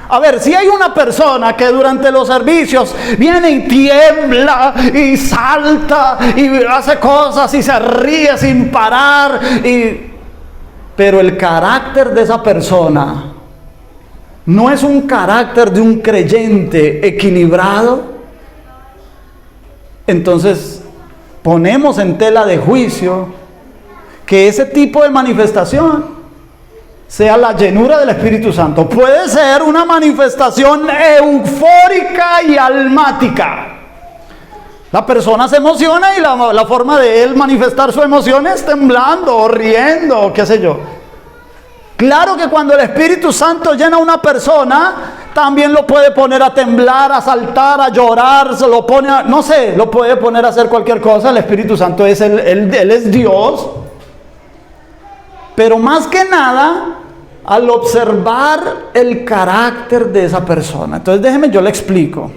A ver, si hay una persona que durante los servicios viene y tiembla y salta y hace cosas y se ríe sin parar, pero el carácter de esa persona no es un carácter de un creyente equilibrado, entonces ponemos en tela de juicio que ese tipo de manifestación sea la llenura del Espíritu Santo. Puede ser una manifestación eufórica y almática. La persona se emociona y la forma de él manifestar su emoción es temblando o riendo o qué sé yo. Claro que cuando el Espíritu Santo llena a una persona, también lo puede poner a temblar, a saltar, a llorar, se lo pone a, no sé, lo puede poner a hacer cualquier cosa. El Espíritu Santo es él es Dios. Pero más que nada, al observar el carácter de esa persona. Entonces déjeme, yo le explico.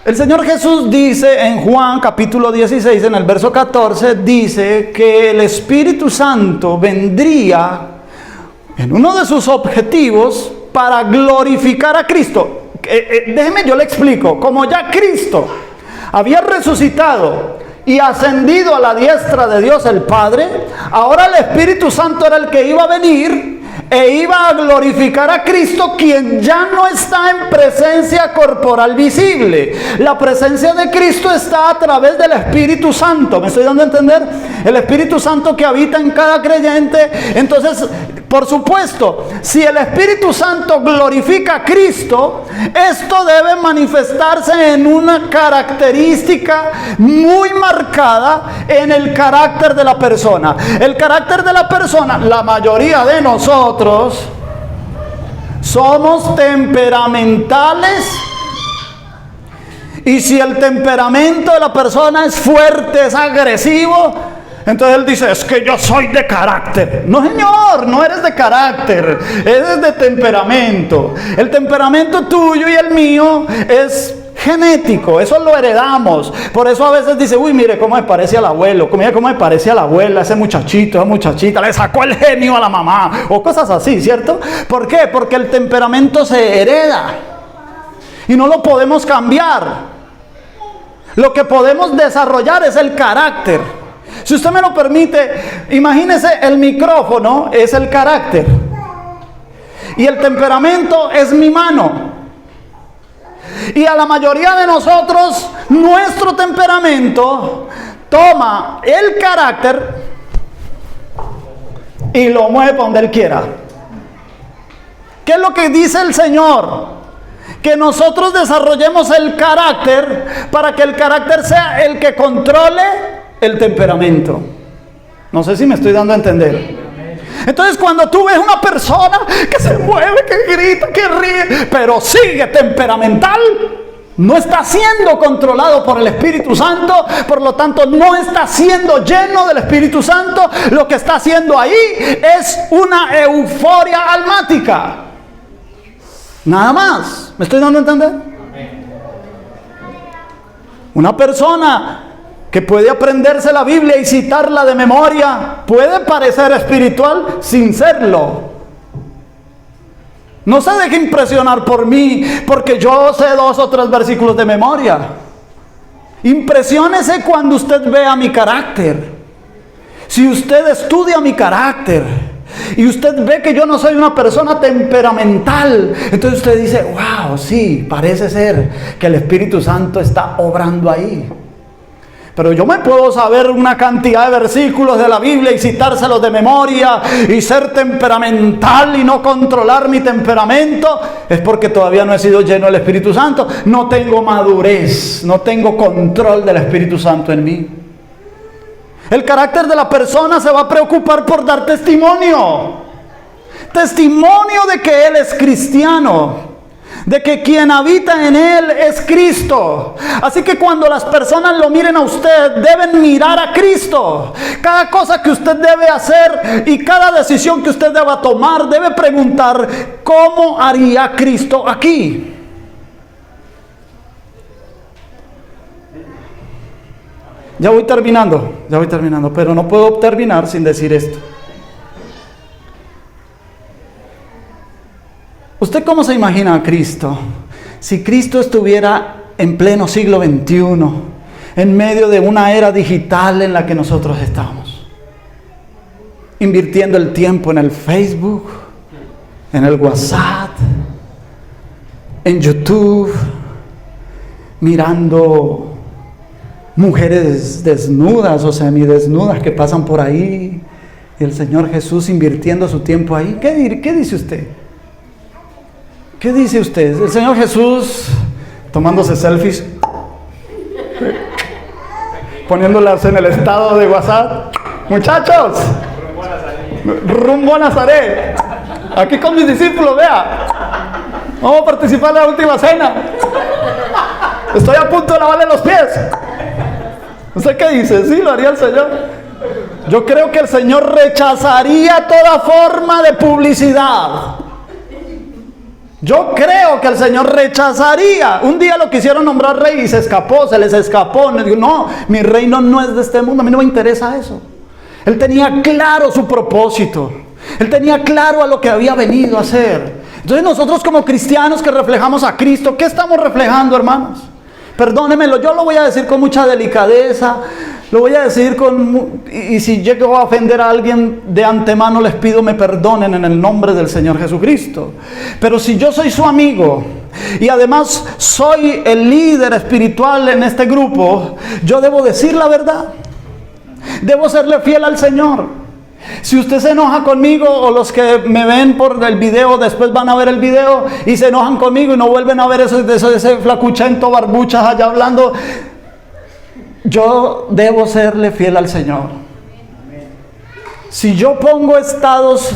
El Señor Jesús dice en Juan capítulo 16, en el verso 14, dice que el Espíritu Santo vendría en uno de sus objetivos para glorificar a Cristo. Déjeme, yo le explico. Como ya Cristo había resucitado y ascendido a la diestra de Dios el Padre, ahora el Espíritu Santo era el que iba a venir e iba a glorificar a Cristo, quien ya no está en presencia corporal visible. La presencia de Cristo está a través del Espíritu Santo. ¿Me estoy dando a entender? El Espíritu Santo que habita en cada creyente. Entonces, por supuesto, si el Espíritu Santo glorifica a Cristo, esto debe manifestarse en una característica muy marcada en el carácter de la persona. El carácter de la persona, la mayoría de nosotros somos temperamentales, y si el temperamento de la persona es fuerte, es agresivo, entonces él dice, es que yo soy de carácter. No, señor, no eres de carácter, eres de temperamento. El temperamento tuyo y el mío es genético, eso lo heredamos. Por eso a veces dice, uy, mire cómo me parece al abuelo, mire cómo me parece a la abuela, ese muchachito, esa muchachita, le sacó el genio a la mamá, o cosas así, ¿cierto? ¿Por qué? Porque el temperamento se hereda y no lo podemos cambiar. Lo que podemos desarrollar es el carácter. Si usted me lo permite, imagínese, el micrófono es el carácter y el temperamento es mi mano. Y a la mayoría de nosotros, nuestro temperamento toma el carácter y lo mueve para donde él quiera. ¿Qué es lo que dice el Señor? Que nosotros desarrollemos el carácter para que el carácter sea el que controle el temperamento. No sé si me estoy dando a entender. Entonces cuando tú ves una persona que se mueve, que grita, que ríe, pero sigue temperamental, no está siendo controlado por el Espíritu Santo, por lo tanto no está siendo lleno del Espíritu Santo. Lo que está haciendo ahí es una euforia almática. Nada más. ¿Me estoy dando a entender? Una persona que puede aprenderse la Biblia y citarla de memoria puede parecer espiritual sin serlo. No se deje impresionar por mí, porque yo sé 2 o 3 versículos de memoria. Impresiónese cuando usted vea mi carácter. Si usted estudia mi carácter y usted ve que yo no soy una persona temperamental, entonces usted dice, wow, sí, parece ser que el Espíritu Santo está obrando ahí. Pero yo me puedo saber una cantidad de versículos de la Biblia y citárselos de memoria y ser temperamental y no controlar mi temperamento. Es porque todavía no he sido lleno del Espíritu Santo. No tengo madurez, no tengo control del Espíritu Santo en mí. El carácter de la persona se va a preocupar por dar testimonio. Testimonio de que él es cristiano. De que quien habita en él es Cristo. Así que cuando las personas lo miren a usted, deben mirar a Cristo. Cada cosa que usted debe hacer y cada decisión que usted deba tomar, debe preguntar, ¿cómo haría Cristo aquí? Ya voy terminando, pero no puedo terminar sin decir esto. ¿Usted cómo se imagina a Cristo? Si Cristo estuviera en pleno siglo XXI, en medio de una era digital en la que nosotros estamos, invirtiendo el tiempo en el Facebook, en el WhatsApp, en YouTube, mirando mujeres desnudas o semidesnudas que pasan por ahí, y el Señor Jesús invirtiendo su tiempo ahí. ¿Qué dice usted? ¿Qué dice usted? El Señor Jesús tomándose selfies, poniéndolas en el estado de WhatsApp. Muchachos, rumbo a Nazaret. Aquí con mis discípulos, vea. Vamos a participar en la última cena. Estoy a punto de lavarle los pies. ¿Usted qué dice? Sí, lo haría el Señor. Yo creo que el Señor rechazaría toda forma de publicidad. Yo creo que el Señor rechazaría. Un día lo quisieron nombrar rey y se escapó, se les escapó. No, mi reino no es de este mundo, a mí no me interesa eso. Él tenía claro su propósito. Él tenía claro a lo que había venido a hacer. Entonces nosotros como cristianos que reflejamos a Cristo, ¿qué estamos reflejando, hermanos? Perdónenmelo, yo lo voy a decir con mucha delicadeza, lo voy a decir y si llego a ofender a alguien de antemano, les pido me perdonen en el nombre del Señor Jesucristo. Pero si yo soy su amigo y además soy el líder espiritual en este grupo, yo debo decir la verdad. Debo serle fiel al Señor. Si usted se enoja conmigo, o los que me ven por el video después van a ver el video y se enojan conmigo y no vuelven a ver ese flacuchento barbuchas allá hablando, yo debo serle fiel al Señor. Si yo pongo estados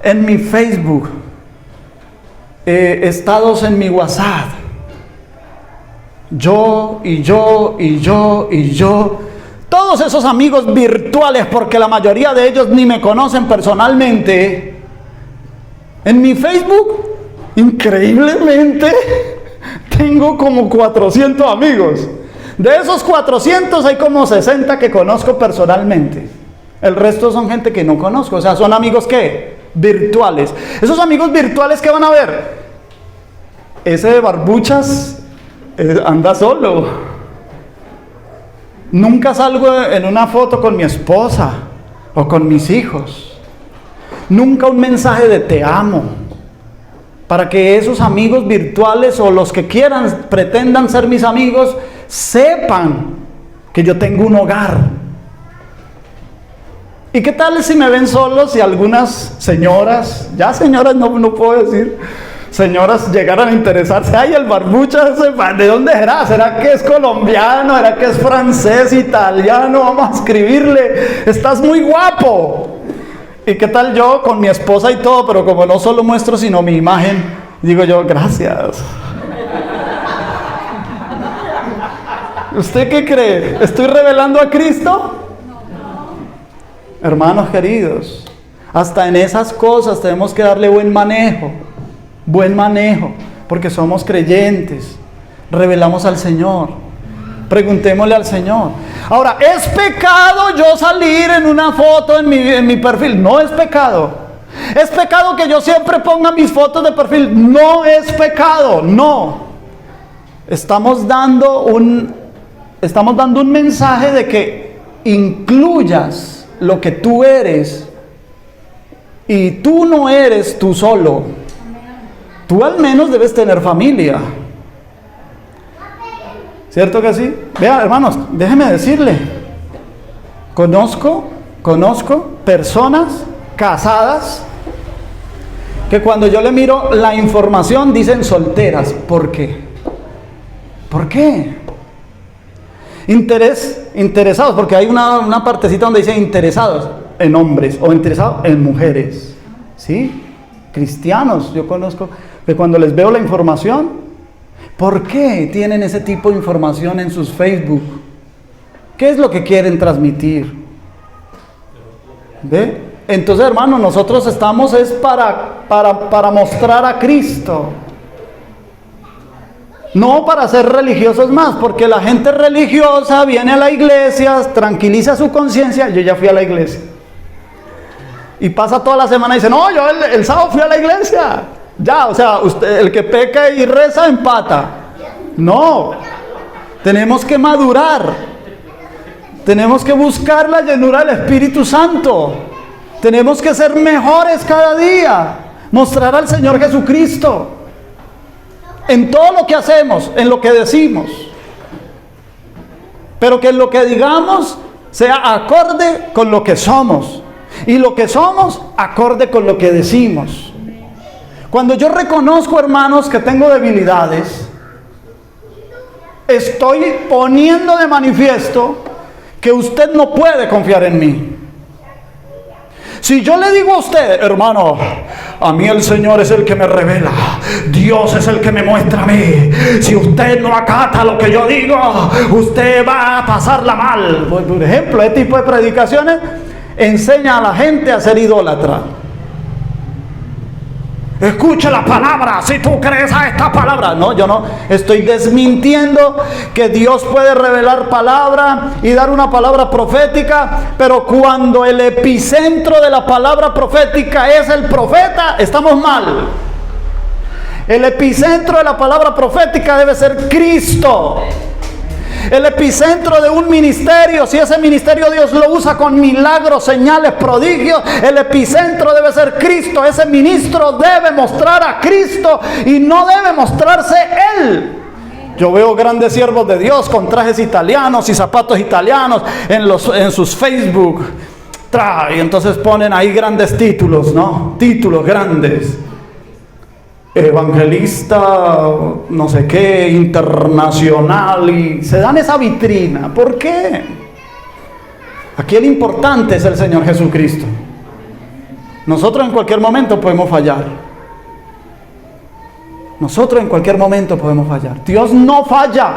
en mi Facebook, estados en mi WhatsApp, yo, todos esos amigos virtuales, porque la mayoría de ellos ni me conocen personalmente, en mi Facebook, increíblemente, tengo como 400 amigos. De esos 400 hay como 60 que conozco personalmente. El resto son gente que no conozco, o sea, son amigos ¿qué? Virtuales. Esos amigos virtuales, ¿qué van a ver? Ese de barbuchas anda solo. Nunca salgo en una foto con mi esposa o con mis hijos. Nunca un mensaje de te amo. Para que esos amigos virtuales o los que quieran, pretendan ser mis amigos, sepan que yo tengo un hogar. ¿Y qué tal si me ven solos y algunas señoras, ya señoras no puedo decir, señoras llegaran a interesarse. Ay, el barbucha ese, ¿de dónde será? ¿Será que es colombiano? ¿Será que es francés, italiano? Vamos a escribirle, estás muy guapo. ¿Y qué tal yo con mi esposa y todo? Pero como no solo muestro sino mi imagen, digo yo, gracias. ¿Usted qué cree? ¿Estoy revelando a Cristo? Hermanos queridos, hasta en esas cosas tenemos que darle buen manejo, porque somos creyentes, revelamos al Señor, preguntémosle al Señor. Ahora, ¿es pecado yo salir en una foto en mi perfil? No es pecado. ¿Es pecado que yo siempre ponga mis fotos de perfil? No es pecado, no. Estamos dando un mensaje de que incluyas lo que tú eres. Y tú no eres tú solo. Tú al menos debes tener familia. ¿Cierto que sí? Vean, hermanos, déjenme decirle. Conozco personas casadas que cuando yo le miro la información dicen solteras. ¿Por qué? ¿Por qué? Interesados, porque hay una partecita donde dice interesados en hombres o interesados en mujeres, ¿sí? Cristianos, yo conozco que cuando les veo la información, ¿por qué tienen ese tipo de información en sus Facebook? ¿Qué es lo que quieren transmitir? ¿Ve? Entonces, hermanos, nosotros estamos es para mostrar a Cristo. No para ser religiosos más, porque la gente religiosa viene a la iglesia, tranquiliza su conciencia. Yo ya fui a la iglesia. Y pasa toda la semana y dice, no, yo el sábado fui a la iglesia. Ya, o sea, usted, el que peca y reza empata. No, tenemos que madurar. Tenemos que buscar la llenura del Espíritu Santo. Tenemos que ser mejores cada día. Mostrar al Señor Jesucristo. En todo lo que hacemos, en lo que decimos. Pero que en lo que digamos sea acorde con lo que somos. Y lo que somos, acorde con lo que decimos. Cuando yo reconozco, hermanos, que tengo debilidades, estoy poniendo de manifiesto que usted no puede confiar en mí. Si yo le digo a usted, hermano, a mí el Señor es el que me revela, Dios es el que me muestra a mí. Si usted no acata lo que yo digo, usted va a pasarla mal. Por ejemplo, este tipo de predicaciones enseña a la gente a ser idólatra. Escucha la palabra, si tú crees a esta palabra. No, yo no estoy desmintiendo que Dios puede revelar palabra y dar una palabra profética, pero cuando el epicentro de la palabra profética es el profeta, estamos mal. El epicentro de la palabra profética debe ser Cristo. El epicentro de un ministerio, si ese ministerio Dios lo usa con milagros, señales, prodigios, el epicentro debe ser Cristo. Ese ministro debe mostrar a Cristo y no debe mostrarse él. Yo veo grandes siervos de Dios con trajes italianos y zapatos italianos en sus Facebook. Y entonces ponen ahí grandes títulos, ¿no? Títulos grandes. Evangelista, no sé qué, internacional, y se dan esa vitrina. ¿Por qué? Aquí el importante es el Señor Jesucristo. Nosotros en cualquier momento podemos fallar. Nosotros en cualquier momento podemos fallar. Dios no falla.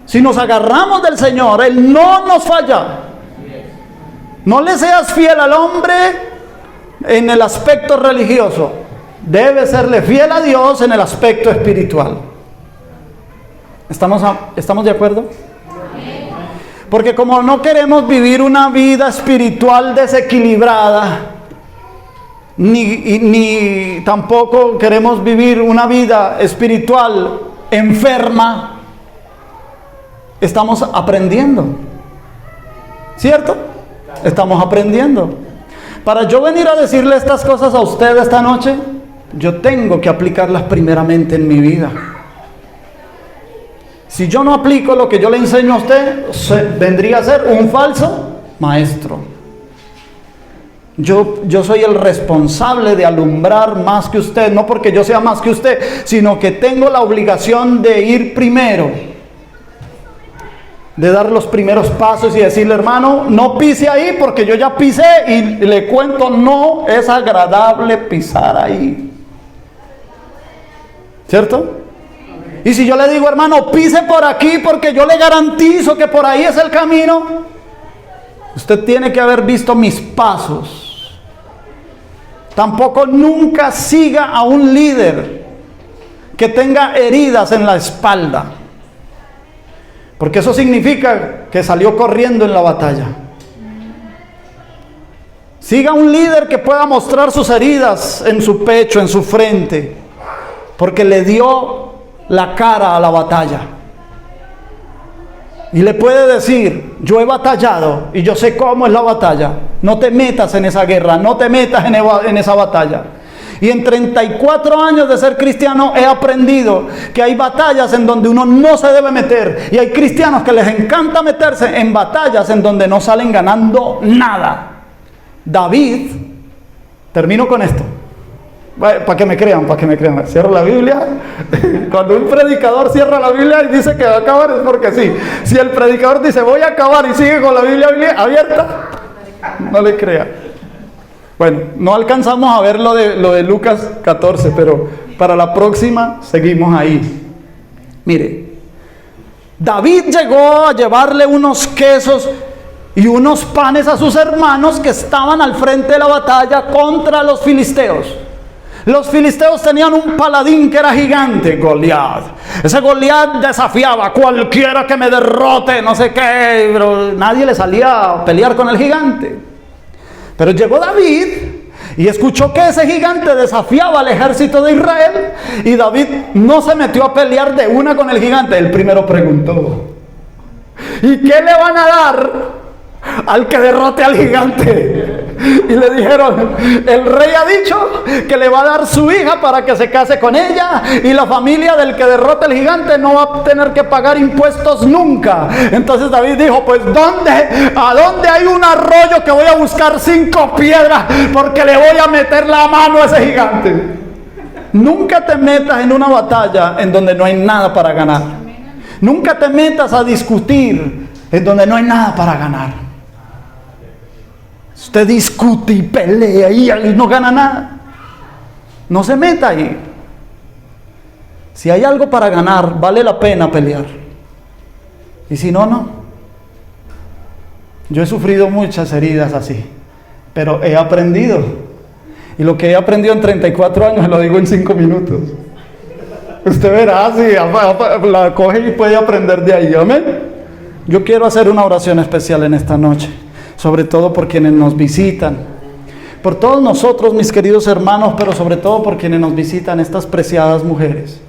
Si nos agarramos del Señor, Él no nos falla. No le seas fiel al hombre en el aspecto religioso. Debe serle fiel a Dios en el aspecto espiritual. ¿Estamos de acuerdo? Porque como no queremos vivir una vida espiritual desequilibrada, ni tampoco queremos vivir una vida espiritual enferma, estamos aprendiendo. ¿Cierto? Estamos aprendiendo. Para yo venir a decirle estas cosas a usted esta noche, yo tengo que aplicarlas primeramente en mi vida. Si yo no aplico lo que yo le enseño a usted, vendría a ser un falso maestro. Yo soy el responsable de alumbrar más que usted, no porque yo sea más que usted, sino que tengo la obligación de ir primero, de dar los primeros pasos y decirle, hermano, no pise ahí porque yo ya pisé y le cuento, no es agradable pisar ahí. ¿Cierto? Y si yo le digo, hermano, pise por aquí porque yo le garantizo que por ahí es el camino, usted tiene que haber visto mis pasos. Tampoco nunca siga a un líder que tenga heridas en la espalda, porque eso significa que salió corriendo en la batalla. Siga a un líder que pueda mostrar sus heridas en su pecho, en su frente, porque le dio la cara a la batalla. Y le puede decir, yo he batallado y yo sé cómo es la batalla. No te metas en esa guerra, no te metas en esa batalla. Y en 34 años de ser cristiano he aprendido que hay batallas en donde uno no se debe meter. Y hay cristianos que les encanta meterse en batallas en donde no salen ganando nada. David, termino con esto. Para que me crean. Cierro la Biblia. Cuando un predicador cierra la Biblia y dice que va a acabar es porque sí. Si el predicador dice voy a acabar y sigue con la Biblia abierta, no le crea. Bueno, no alcanzamos a ver lo de Lucas 14, pero para la próxima seguimos ahí. Mire, David llegó a llevarle unos quesos y unos panes a sus hermanos que estaban al frente de la batalla contra los filisteos. Los filisteos tenían un paladín que era gigante, Goliat. Ese Goliat desafiaba a cualquiera que me derrote, no sé qué, pero nadie le salía a pelear con el gigante. Pero llegó David y escuchó que ese gigante desafiaba al ejército de Israel, y David no se metió a pelear de una con el gigante. Él primero preguntó, ¿y qué le van a dar al que derrote al gigante? Y le dijeron, el rey ha dicho que le va a dar su hija para que se case con ella, y la familia del que derrote al gigante no va a tener que pagar impuestos nunca. Entonces David dijo, pues ¿a dónde hay un arroyo que voy a buscar 5 piedras? Porque le voy a meter la mano a ese gigante. Nunca te metas en una batalla en donde no hay nada para ganar. Nunca te metas a discutir en donde no hay nada para ganar. Usted discute y pelea y no gana nada. No se meta ahí. Si hay algo para ganar, vale la pena pelear. Y si no, no. Yo he sufrido muchas heridas así, pero he aprendido. Y lo que he aprendido en 34 años lo digo en 5 minutos. Usted verá si la coge y puede aprender de ahí. Amén. Yo quiero hacer una oración especial en esta noche, sobre todo por quienes nos visitan, por todos nosotros, mis queridos hermanos, pero sobre todo por quienes nos visitan, estas preciadas mujeres.